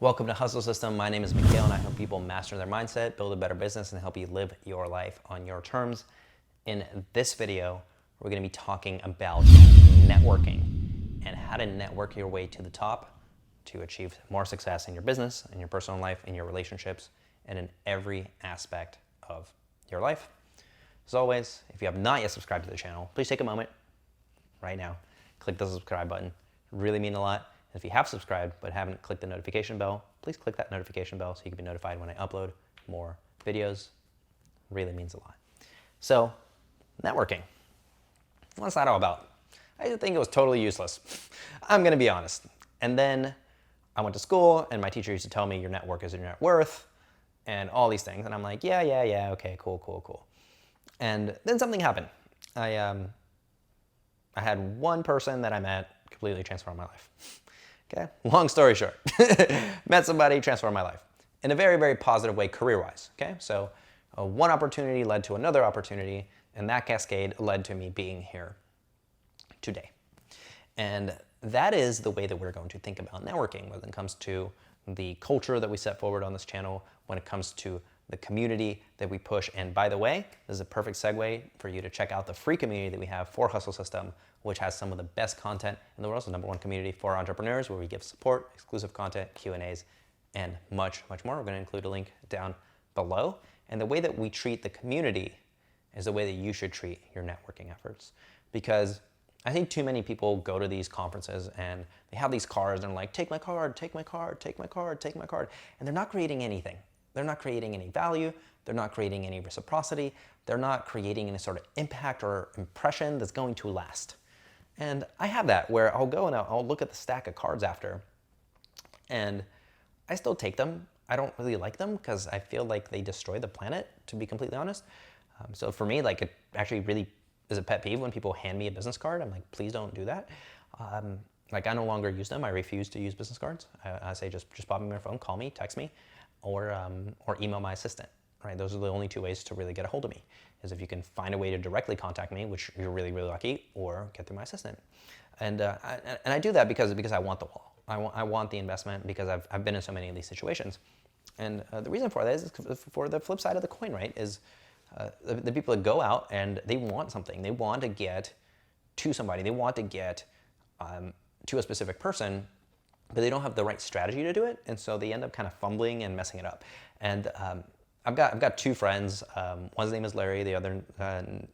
Welcome to Hustle System. My name is Mikhail and I help people master their mindset, build a better business, and help you live your life on your terms. In this video, we're going to be talking about networking and how to network your way to the top to achieve more success in your business, in your personal life, in your relationships, and in every aspect of your life. As always, if you have not yet subscribed to the channel, please take a moment right now, click the subscribe button. It really means a lot. If you have subscribed but haven't clicked the notification bell, please click that notification bell so you can be notified when I upload more videos. It really means a lot. So, networking. What's that all about? I used to think it was totally useless. I'm going to be honest. And then I went to school and my teacher used to tell me your network is your net worth and all these things. And I'm like, yeah, okay, cool. And then something happened. I had one person that I met completely transform my life. Okay, long story short, met somebody, transformed my life in a very, very positive way career-wise. Okay, so one opportunity led to another opportunity, and that cascade led to me being here today. And that is the way that we're going to think about networking when it comes to the culture that we set forward on this channel, when it comes to the community that we push. And by the way, this is a perfect segue for you to check out the free community that we have for Hustle System, which has some of the best content in the world. It's the #1 community for entrepreneurs where we give support, exclusive content, Q&As, and much more. We're going to include a link down below. And the way that we treat the community is the way that you should treat your networking efforts. Because I think too many people go to these conferences and they have these cards and like, take my card, take my card, take my card, take my card. And they're not creating anything. They're not creating any value. They're not creating any reciprocity. They're not creating any sort of impact or impression that's going to last. And I have that where I'll go and I'll look at the stack of cards after and I still take them. I don't really like them because I feel like they destroy the planet, to be completely honest. So for me, like, it actually really is a pet peeve when people hand me a business card. I'm like, please don't do that. Like, I no longer use them. I refuse to use business cards. I say just pop me on your phone, call me, text me, or email my assistant. Right? Those are the only two ways to really get a hold of me, is if you can find a way to directly contact me, which you're really lucky, or get through my assistant. And I do that because I want the wall. I want the investment because I've been in so many of these situations. And the reason for that is for the flip side of the coin, right? Is the people that go out and they want something. They want to get to somebody. They want to get to a specific person, but they don't have the right strategy to do it. And so they end up kind of fumbling and messing it up. And I've got two friends. One's name is Larry. The other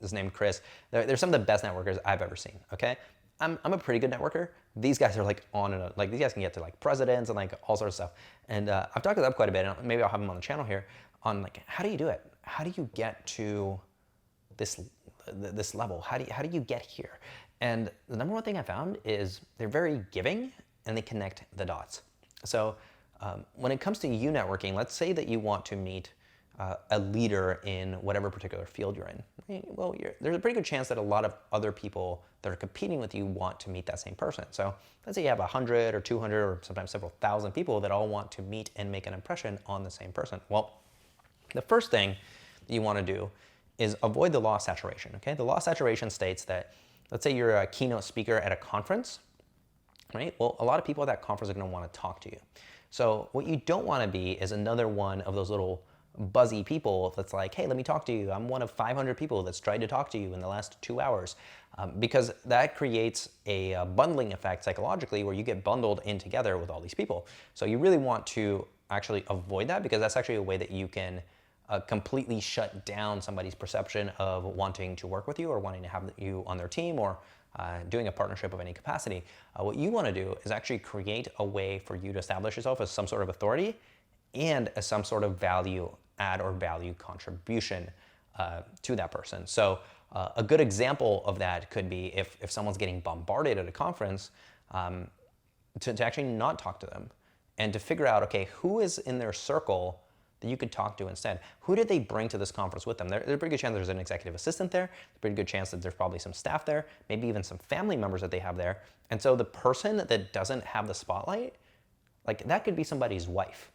is named Chris. They're some of the best networkers I've ever seen. Okay, I'm a pretty good networker. These guys are like on and on. Like, these guys can get to like presidents and like all sorts of stuff. And I've talked to them quite a bit. And maybe I'll have them on the channel here on like, how do you do it? How do you get to this level? How do you get here? And the #1 thing I found is they're very giving and they connect the dots. So when it comes to you networking, let's say that you want to meet a leader in whatever particular field you're in. Right? Well, there's a pretty good chance that a lot of other people that are competing with you want to meet that same person. So let's say you have 100 or 200 or sometimes several thousand people that all want to meet and make an impression on the same person. Well, the first thing you want to do is avoid the law of saturation. Okay, the law of saturation states that, let's say you're a keynote speaker at a conference, right? Well, a lot of people at that conference are going to want to talk to you. So what you don't want to be is another one of those little buzzy people that's like, hey, let me talk to you. I'm one of 500 people that's tried to talk to you in the last 2 hours. Because that creates a bundling effect psychologically where you get bundled in together with all these people. So you really want to actually avoid that, because that's actually a way that you can completely shut down somebody's perception of wanting to work with you or wanting to have you on their team or doing a partnership of any capacity. What you want to do is actually create a way for you to establish yourself as some sort of authority and as some sort of value add or value contribution to that person. So a good example of that could be if someone's getting bombarded at a conference, to actually not talk to them and to figure out, okay, who is in their circle that you could talk to instead? Who did they bring to this conference with them? There's a pretty good chance there's an executive assistant there. There's a pretty good chance that there's probably some staff there, maybe even some family members that they have there. And so the person that doesn't have the spotlight, like, that could be somebody's wife,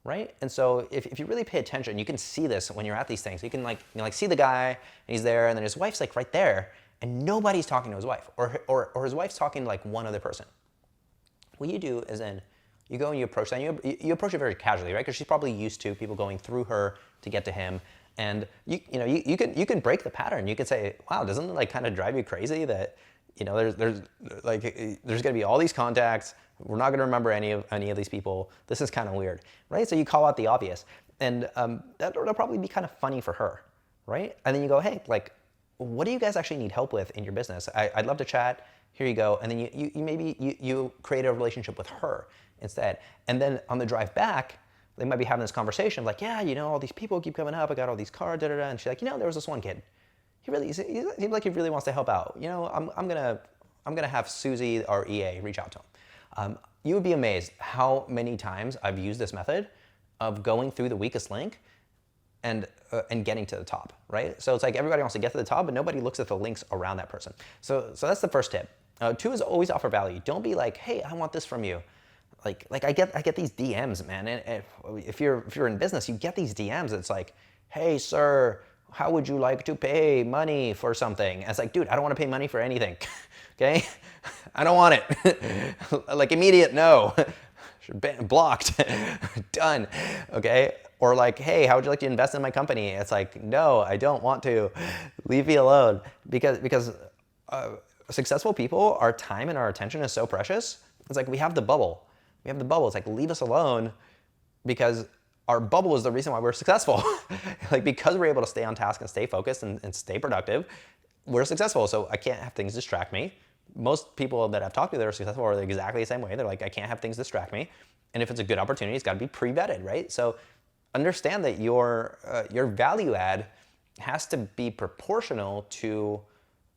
right? And so if you really pay attention, you can see this when you're at these things. You can see the guy, and he's there, and then his wife's like right there, and nobody's talking to his wife, or his wife's talking to like one other person. What you do is then You go and you approach that, and you approach it very casually, right? Because she's probably used to people going through her to get to him. And you can break the pattern. You can say, wow, doesn't it like kind of drive you crazy that, there's gonna be all these contacts. We're not gonna remember any of these people. This is kind of weird, right? So you call out the obvious, and that'll probably be kind of funny for her, right? And then you go, hey, like, what do you guys actually need help with in your business? I'd love to chat. Here you go. And then you create a relationship with her instead. And then on the drive back, they might be having this conversation of like, yeah, all these people keep coming up. I got all these cards, da da da. And she's like, there was this one kid. He seems like he really wants to help out. I'm gonna have Susie, our EA, reach out to him. You would be amazed how many times I've used this method of going through the weakest link and getting to the top, right? So it's like everybody wants to get to the top, but nobody looks at the links around that person. So that's the first tip. 2 is always offer value. Don't be like, hey, I want this from you. Like I get these DMs, man. And if you're in business, you get these DMs. It's like, hey, sir, how would you like to pay money for something? And it's like, dude, I don't want to pay money for anything. Okay, I don't want it. Like immediate no. Blocked. Done. Okay. Or like, hey, how would you like to invest in my company? It's like, no, I don't want to. Leave me alone. Because successful people, our time and our attention is so precious. It's like we have the bubble. It's like, leave us alone, because our bubble is the reason why we're successful. Like, because we're able to stay on task and stay focused and stay productive, we're successful. So I can't have things distract me. Most people that I've talked to that are successful are exactly the same way. They're like, I can't have things distract me. And if it's a good opportunity, it's got to be pre-vetted, right? So understand that your value add has to be proportional to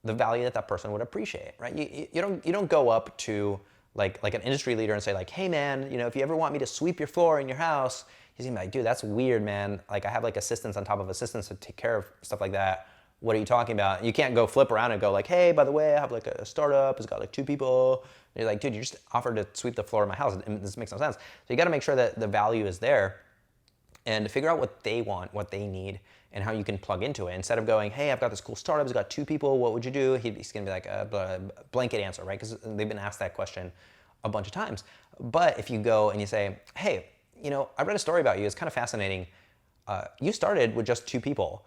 the value that person would appreciate, right? You don't go up to like an industry leader and say like, hey man, if you ever want me to sweep your floor in your house, he's gonna be like, dude, that's weird, man. Like I have like assistants on top of assistants to take care of stuff like that. What are you talking about? You can't go flip around and go like, hey, by the way, I have like a startup. It's got like 2 people. And you're like, dude, you just offered to sweep the floor of my house. And this makes no sense. So you got to make sure that the value is there and figure out what they want, what they need, and how you can plug into it. Instead of going, hey, I've got this cool startup. It's got 2 people. What would you do? He's going to be like a blanket answer, right? Because they've been asked that question a bunch of times. But if you go and you say, hey, I read a story about you. It's kind of fascinating. You started with just 2 people.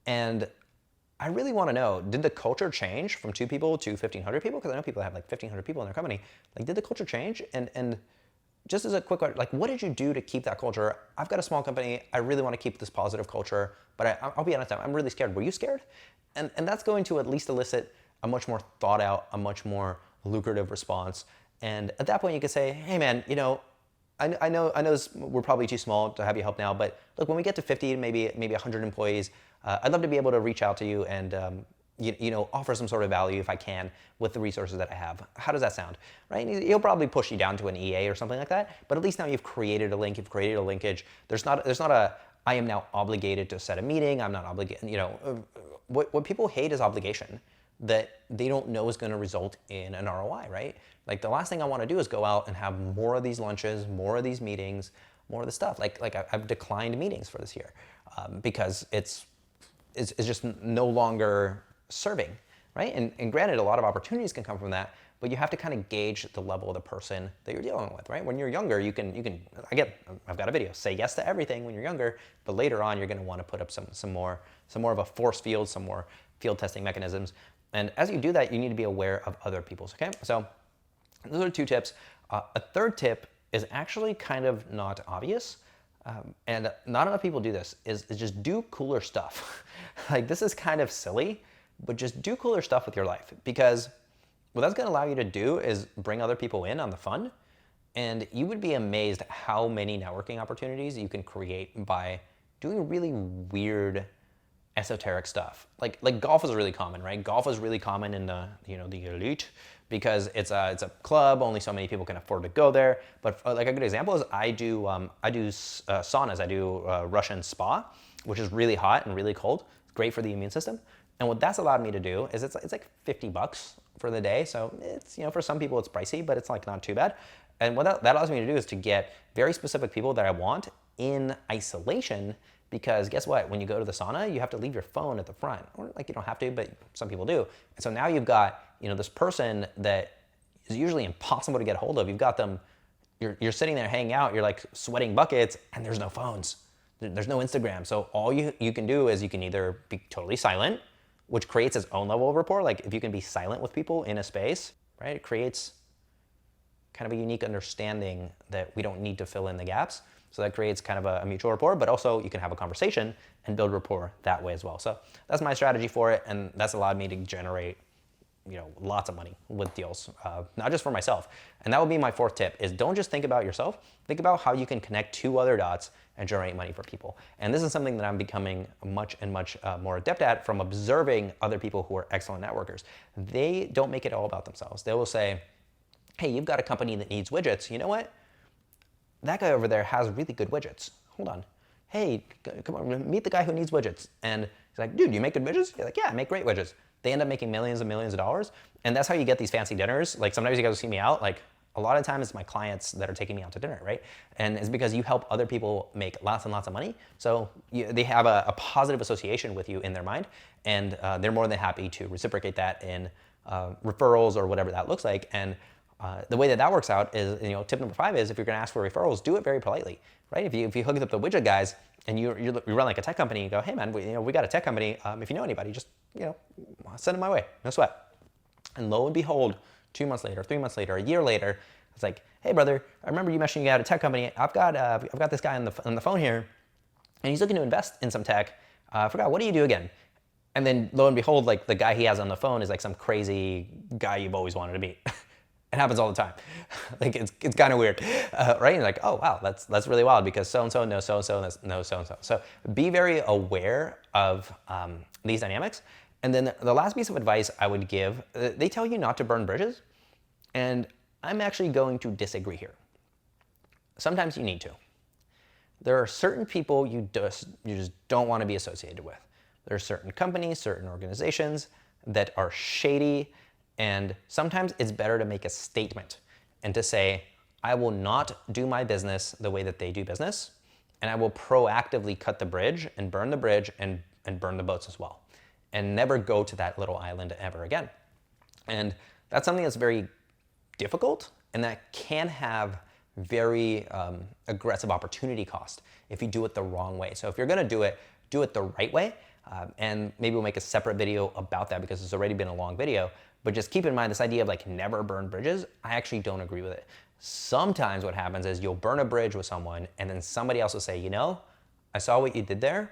And I really want to know, did the culture change from 2 people to 1,500 people? Because I know people have like 1,500 people in their company. Like, did the culture change? And just as a quick one, like, what did you do to keep that culture? I've got a small company. I really want to keep this positive culture, but I'll be honest, I'm really scared. Were you scared? And that's going to at least elicit a much more thought out, a much more lucrative response. And at that point, you could say, hey man, I know we're probably too small to have you help now, but look, when we get to 50, maybe 100 employees, I'd love to be able to reach out to you and offer some sort of value if I can with the resources that I have. How does that sound, right? He'll probably push you down to an EA or something like that, but at least now you've created a link, you've created a linkage. There's not a I am now obligated to set a meeting. I'm not obligated. What people hate is obligation that they don't know is going to result in an ROI, right? Like the last thing I want to do is go out and have more of these lunches, more of these meetings, more of the stuff. Like I've declined meetings for this year because it's just no longer serving, right? And granted, a lot of opportunities can come from that, but you have to kind of gauge the level of the person that you're dealing with, right? When you're younger, I've got a video, say yes to everything when you're younger, but later on, you're going to want to put up some more of a force field, some more field testing mechanisms. And as you do that, you need to be aware of other people's, okay? So those are 2 tips. A third tip is actually kind of not obvious, and not enough people do this, is just do cooler stuff. Like this is kind of silly, but just do cooler stuff with your life, because what that's gonna allow you to do is bring other people in on the fun, and you would be amazed how many networking opportunities you can create by doing really weird, esoteric stuff. Like golf is really common, right? Golf is really common in the elite because it's a club. Only so many people can afford to go there. But like a good example is I do saunas. I do Russian spa, which is really hot and really cold. It's great for the immune system. And what that's allowed me to do is it's like $50 for the day. So it's for some people it's pricey, but it's like not too bad. And what that allows me to do is to get very specific people that I want in isolation. Because guess what? When you go to the sauna, you have to leave your phone at the front. Or like you don't have to, but some people do. And so now you've got this person that is usually impossible to get a hold of. You've got them you're sitting there hanging out, you're like sweating buckets, and there's no phones. There's no Instagram. So all you can do is you can either be totally silent, which creates its own level of rapport. Like if you can be silent with people in a space, right? It creates kind of a unique understanding that we don't need to fill in the gaps. So that creates kind of a mutual rapport, but also you can have a conversation and build rapport that way as well. So that's my strategy for it, and that's allowed me to generate, lots of money with deals, not just for myself. And that would be my fourth tip: is don't just think about yourself. Think about how you can connect two other dots and generate money for people. And this is something that I'm becoming much more adept at from observing other people who are excellent networkers. They don't make it all about themselves. They will say, hey, you've got a company that needs widgets. You know what? That guy over there has really good widgets. Hold on. Hey, come on, meet the guy who needs widgets. And he's like, dude, you make good widgets? You're like, yeah, I make great widgets. They end up making millions and millions of dollars. And that's how you get these fancy dinners. Like sometimes you guys will see me out. Like a lot of times it's my clients that are taking me out to dinner, right? And it's because you help other people make lots and lots of money. So they have a positive association with you in their mind. And they're more than happy to reciprocate that in referrals or whatever that looks like. And the way that works out is, tip number 5 is if you're going to ask for referrals, do it very politely, right? If you hook up the widget guys and you run like a tech company, you go, hey man, we got a tech company. If you know anybody, just send them my way, no sweat. And lo and behold, 2 months later, 3 months later, a year later, it's like, hey brother, I remember you mentioning you had a tech company. I've got this guy on the phone here, and he's looking to invest in some tech. I forgot, what do you do again? And then lo and behold, like the guy he has on the phone is like some crazy guy you've always wanted to meet. It happens all the time. Like it's kind of weird, right? You're like, oh wow, that's really wild because so-and-so knows so-and-so knows so-and-so. So be very aware of these dynamics. And then the last piece of advice I would give, they tell you not to burn bridges. And I'm actually going to disagree here. Sometimes you need to. There are certain people you just don't want to be associated with. There are certain companies, certain organizations that are shady. And sometimes it's better to make a statement and to say, I will not do my business the way that they do business, and I will proactively cut the bridge and burn the bridge and burn the boats as well, and never go to that little island ever again. And that's something that's very difficult, and that can have very aggressive opportunity cost if you do it the wrong way. So if you're gonna do it the right way, and maybe we'll make a separate video about that because it's already been a long video. But just keep in mind this idea of like never burn bridges, I actually don't agree with it. Sometimes what happens is you'll burn a bridge with someone and then somebody else will say, I saw what you did there.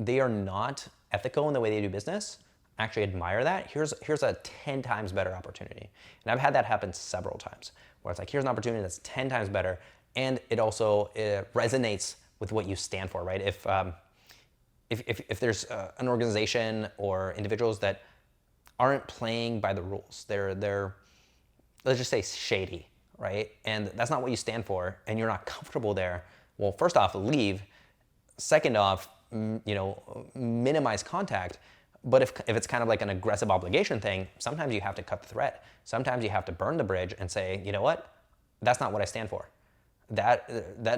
They are not ethical in the way they do business. I actually admire that. Here's a 10 times better opportunity. And I've had that happen several times where it's like, here's an opportunity that's 10 times better. And it also resonates with what you stand for, right? If there's an organization or individuals that aren't playing by the rules. They're let's just say shady, right? And that's not what you stand for, and you're not comfortable there. Well, first off, leave. Second off, minimize contact. But if it's kind of like an aggressive obligation thing, sometimes you have to cut the thread. Sometimes you have to burn the bridge and say, you know what? That's not what I stand for. That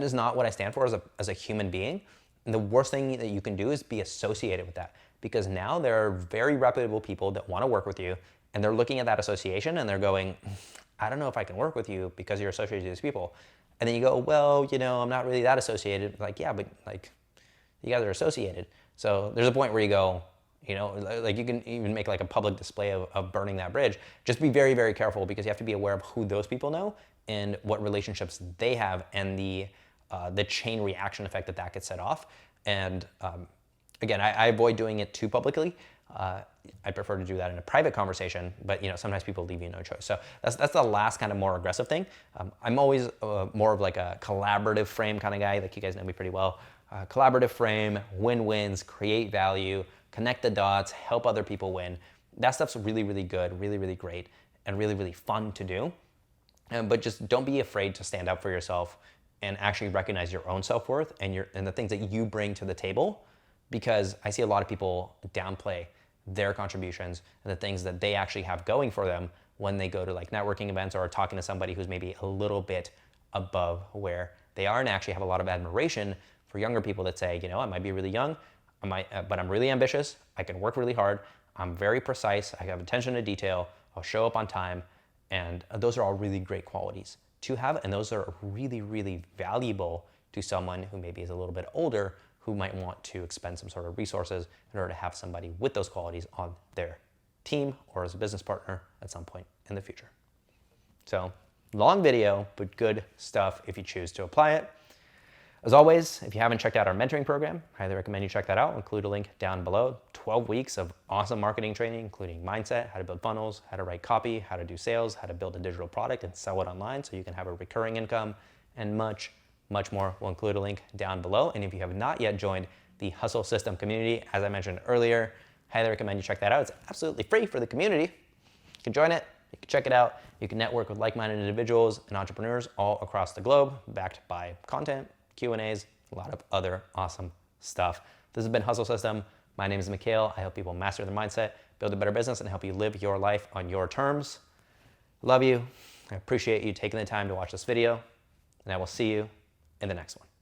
is not what I stand for as a human being. And the worst thing that you can do is be associated with that. Because now there are very reputable people that want to work with you, and they're looking at that association and they're going, I don't know if I can work with you because you're associated with these people. And then you go, well, I'm not really that associated. Like, yeah, but like you guys are associated. So there's a point where you go, like you can even make like a public display of burning that bridge. Just be very, very careful because you have to be aware of who those people know and what relationships they have and the chain reaction effect that gets set off. And again, I avoid doing it too publicly. I prefer to do that in a private conversation, but sometimes people leave you no choice. So that's the last kind of more aggressive thing. I'm always more of like a collaborative frame kind of guy. Like you guys know me pretty well. Collaborative frame, win-wins, create value, connect the dots, help other people win. That stuff's really, really good, really, really great, and really, really fun to do. But just don't be afraid to stand up for yourself and actually recognize your own self-worth and the things that you bring to the table. Because I see a lot of people downplay their contributions and the things that they actually have going for them when they go to like networking events or are talking to somebody who's maybe a little bit above where they are, and actually have a lot of admiration for younger people that say, I might be really young, but I'm really ambitious, I can work really hard, I'm very precise, I have attention to detail, I'll show up on time, and those are all really great qualities to have, and those are really, really valuable to someone who maybe is a little bit older, who might want to expend some sort of resources in order to have somebody with those qualities on their team or as a business partner at some point in the future. So, long video, but good stuff if you choose to apply it. As always, if you haven't checked out our mentoring program, I highly recommend you check that out. I'll include a link down below. 12 weeks of awesome marketing training, including mindset, how to build funnels, how to write copy, how to do sales, how to build a digital product and sell it online so you can have a recurring income, and much, much more. We'll include a link down below. And if you have not yet joined the Hustle System community, as I mentioned earlier, I highly recommend you check that out. It's absolutely free for the community. You can join it, you can check it out, you can network with like-minded individuals and entrepreneurs all across the globe, backed by content, Q&As, a lot of other awesome stuff. This has been Hustle System. My name is Mikhail. I help people master their mindset, build a better business, and help you live your life on your terms. Love you. I appreciate you taking the time to watch this video, and I will see you in the next one.